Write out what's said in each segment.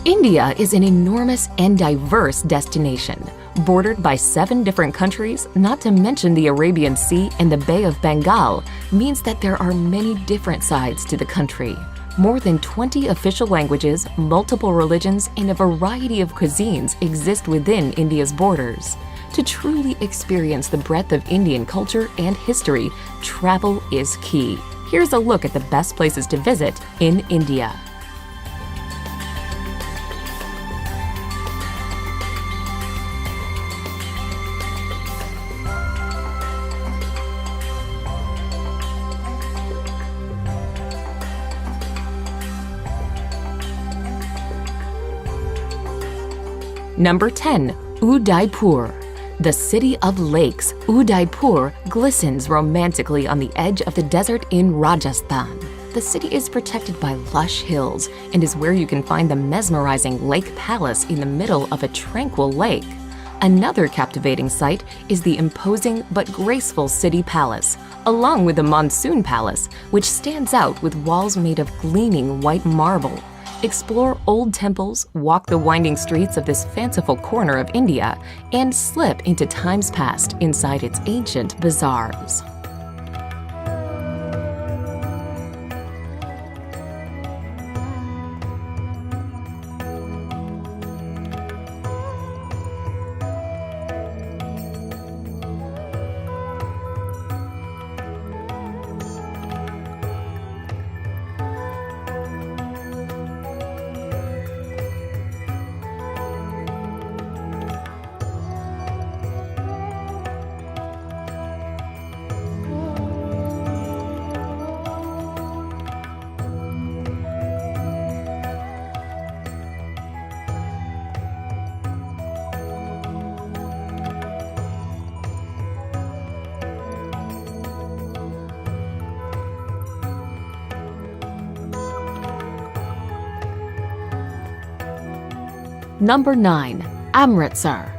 India is an enormous and diverse destination, bordered by 7 different countries, not to mention the Arabian Sea and the Bay of Bengal, means that there are many different sides to the country. More than 20 official languages, multiple religions, and a variety of cuisines exist within India's borders. To truly experience the breadth of Indian culture and history, travel is key. Here's a look at the best places to visit in India. Number 10. Udaipur. The city of lakes, Udaipur glistens romantically on the edge of the desert in Rajasthan. The city is protected by lush hills and is where you can find the mesmerizing Lake Palace in the middle of a tranquil lake. Another captivating sight is the imposing but graceful city palace, along with the Monsoon Palace, which stands out with walls made of gleaming white marble. Explore old temples, walk the winding streets of this fanciful corner of India, and slip into times past inside its ancient bazaars. Number 9. Amritsar.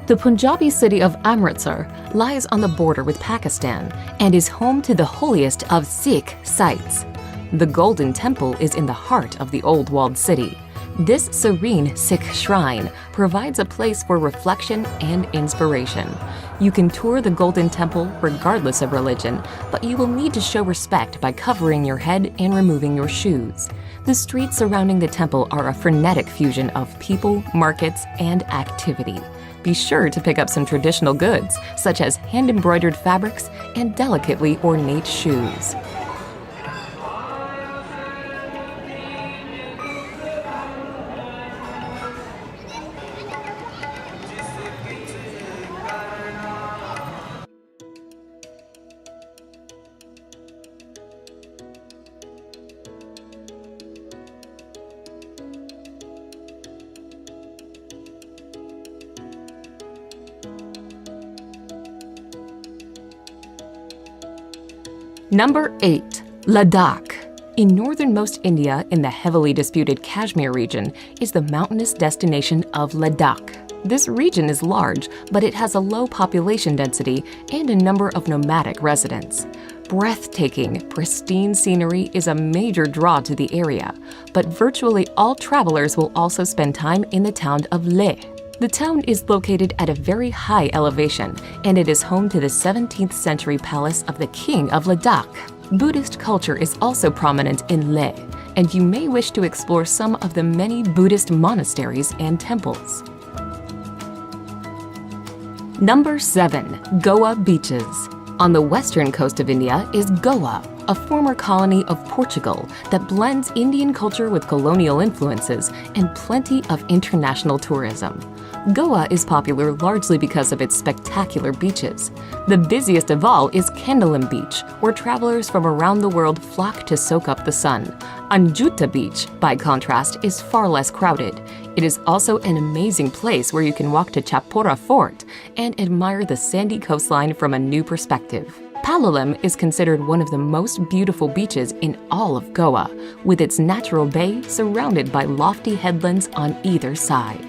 The Punjabi city of Amritsar lies on the border with Pakistan and is home to the holiest of Sikh sites. The Golden Temple is in the heart of the old walled city. This serene Sikh shrine provides a place for reflection and inspiration. You can tour the Golden Temple regardless of religion, but you will need to show respect by covering your head and removing your shoes. The streets surrounding the temple are a frenetic fusion of people, markets, and activity. Be sure to pick up some traditional goods, such as hand-embroidered fabrics and delicately ornate shoes. Number 8. Ladakh. In northernmost India, in the heavily disputed Kashmir region, is the mountainous destination of Ladakh. This region is large, but it has a low population density and a number of nomadic residents. Breathtaking, pristine scenery is a major draw to the area, but virtually all travelers will also spend time in the town of Leh. The town is located at a very high elevation, and it is home to the 17th century palace of the King of Ladakh. Buddhist culture is also prominent in Leh, and you may wish to explore some of the many Buddhist monasteries and temples. Number 7. Goa beaches. On the western coast of India is Goa, a former colony of Portugal that blends Indian culture with colonial influences and plenty of international tourism. Goa is popular largely because of its spectacular beaches. The busiest of all is Candolim Beach, where travelers from around the world flock to soak up the sun. Anjuta Beach, by contrast, is far less crowded. It is also an amazing place where you can walk to Chapora Fort and admire the sandy coastline from a new perspective. Palolem is considered one of the most beautiful beaches in all of Goa, with its natural bay surrounded by lofty headlands on either side.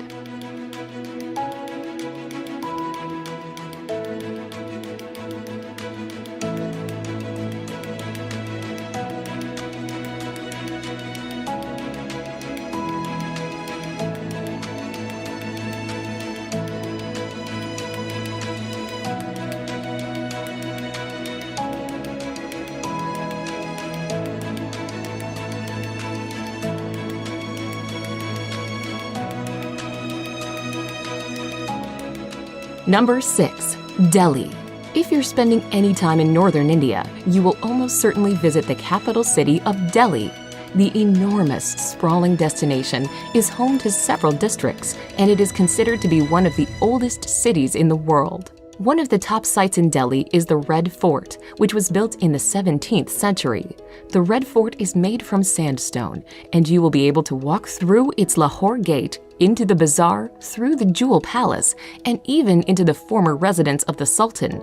Number 6. Delhi. If you're spending any time in northern India, you will almost certainly visit the capital city of Delhi. The enormous, sprawling destination is home to several districts, and it is considered to be one of the oldest cities in the world. One of the top sites in Delhi is the Red Fort, which was built in the 17th century. The Red Fort is made from sandstone, and you will be able to walk through its Lahore Gate, into the bazaar, through the Jewel Palace, and even into the former residence of the Sultan.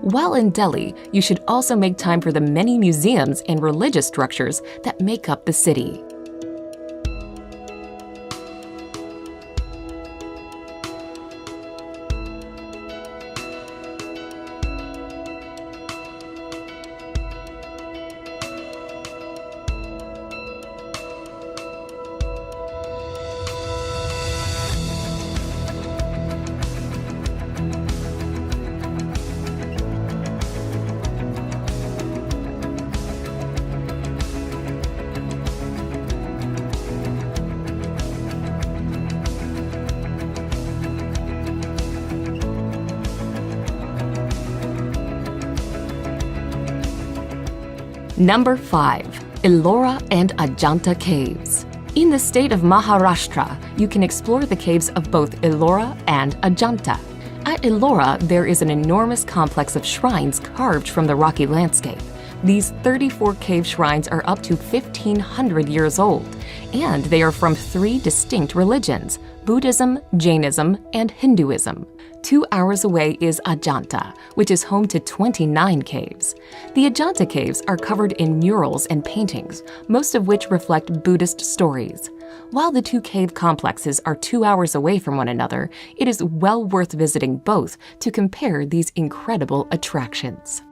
While in Delhi, you should also make time for the many museums and religious structures that make up the city. Number 5. Ellora and Ajanta Caves. In the state of Maharashtra, you can explore the caves of both Ellora and Ajanta. At Ellora, there is an enormous complex of shrines carved from the rocky landscape. These 34 cave shrines are up to 1,500 years old, and they are from 3 distinct religions: Buddhism, Jainism, and Hinduism. 2 hours away is Ajanta, which is home to 29 caves. The Ajanta caves are covered in murals and paintings, most of which reflect Buddhist stories. While the 2 cave complexes are 2 hours away from one another, it is well worth visiting both to compare these incredible attractions.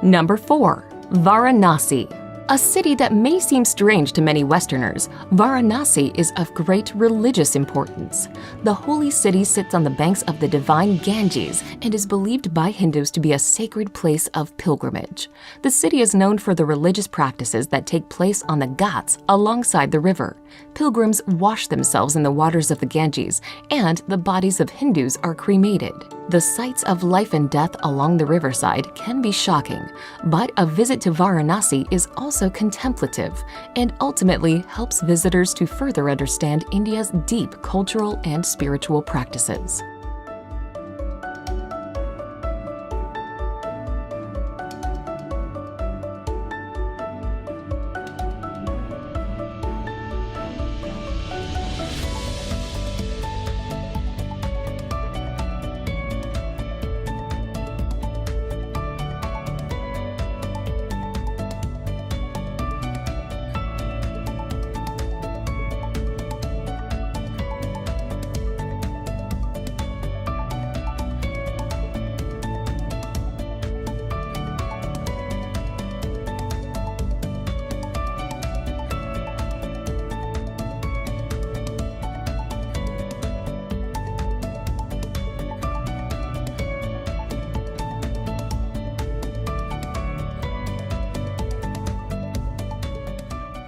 Number 4. Varanasi. A city that may seem strange to many Westerners, Varanasi is of great religious importance. The holy city sits on the banks of the divine Ganges and is believed by Hindus to be a sacred place of pilgrimage. The city is known for the religious practices that take place on the Ghats alongside the river. Pilgrims wash themselves in the waters of the Ganges, and the bodies of Hindus are cremated. The sights of life and death along the riverside can be shocking, but a visit to Varanasi is also contemplative and ultimately helps visitors to further understand India's deep cultural and spiritual practices.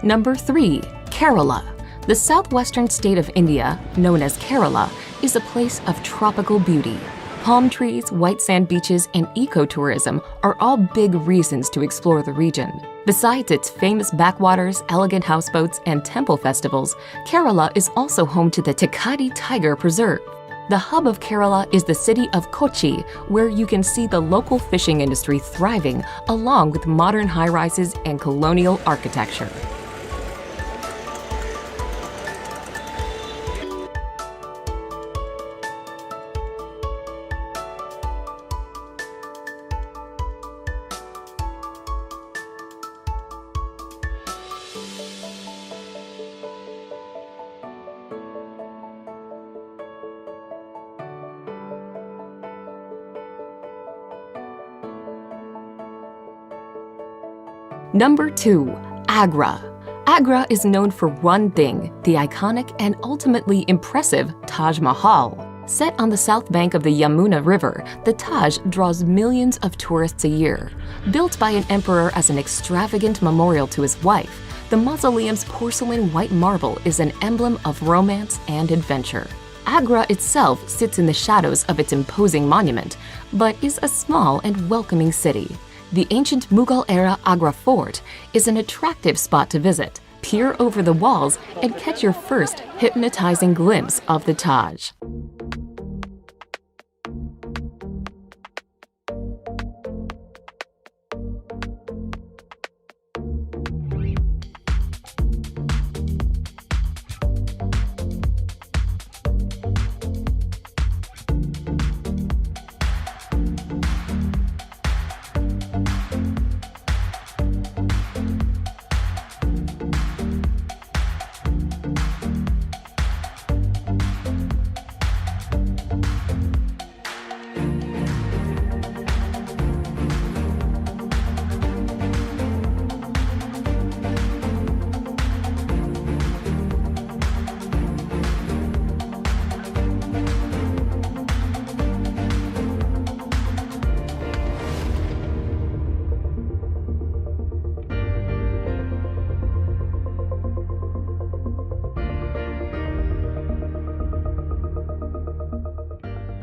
Number 3. Kerala. The southwestern state of India, known as Kerala, is a place of tropical beauty. Palm trees, white sand beaches, and ecotourism are all big reasons to explore the region. Besides its famous backwaters, elegant houseboats, and temple festivals, Kerala is also home to the Tekadi Tiger Preserve. The hub of Kerala is the city of Kochi, where you can see the local fishing industry thriving along with modern high-rises and colonial architecture. Number 2. Agra. Agra is known for one thing, the iconic and ultimately impressive Taj Mahal. Set on the south bank of the Yamuna River, the Taj draws millions of tourists a year. Built by an emperor as an extravagant memorial to his wife, the mausoleum's porcelain white marble is an emblem of romance and adventure. Agra itself sits in the shadows of its imposing monument, but is a small and welcoming city. The ancient Mughal-era Agra Fort is an attractive spot to visit. Peer over the walls and catch your first hypnotizing glimpse of the Taj.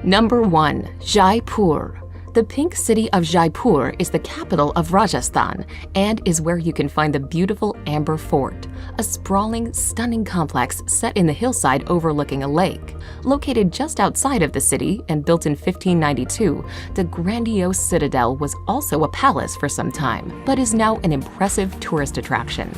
Number 1. Jaipur. The pink city of Jaipur is the capital of Rajasthan and is where you can find the beautiful Amber Fort, a sprawling, stunning complex set in the hillside overlooking a lake. Located just outside of the city and built in 1592, the grandiose citadel was also a palace for some time, but is now an impressive tourist attraction.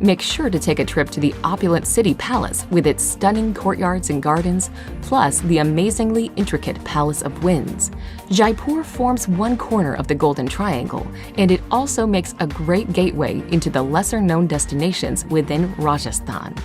Make sure to take a trip to the opulent city palace with its stunning courtyards and gardens, plus the amazingly intricate Palace of Winds. Jaipur forms one corner of the Golden Triangle, and it also makes a great gateway into the lesser-known destinations within Rajasthan.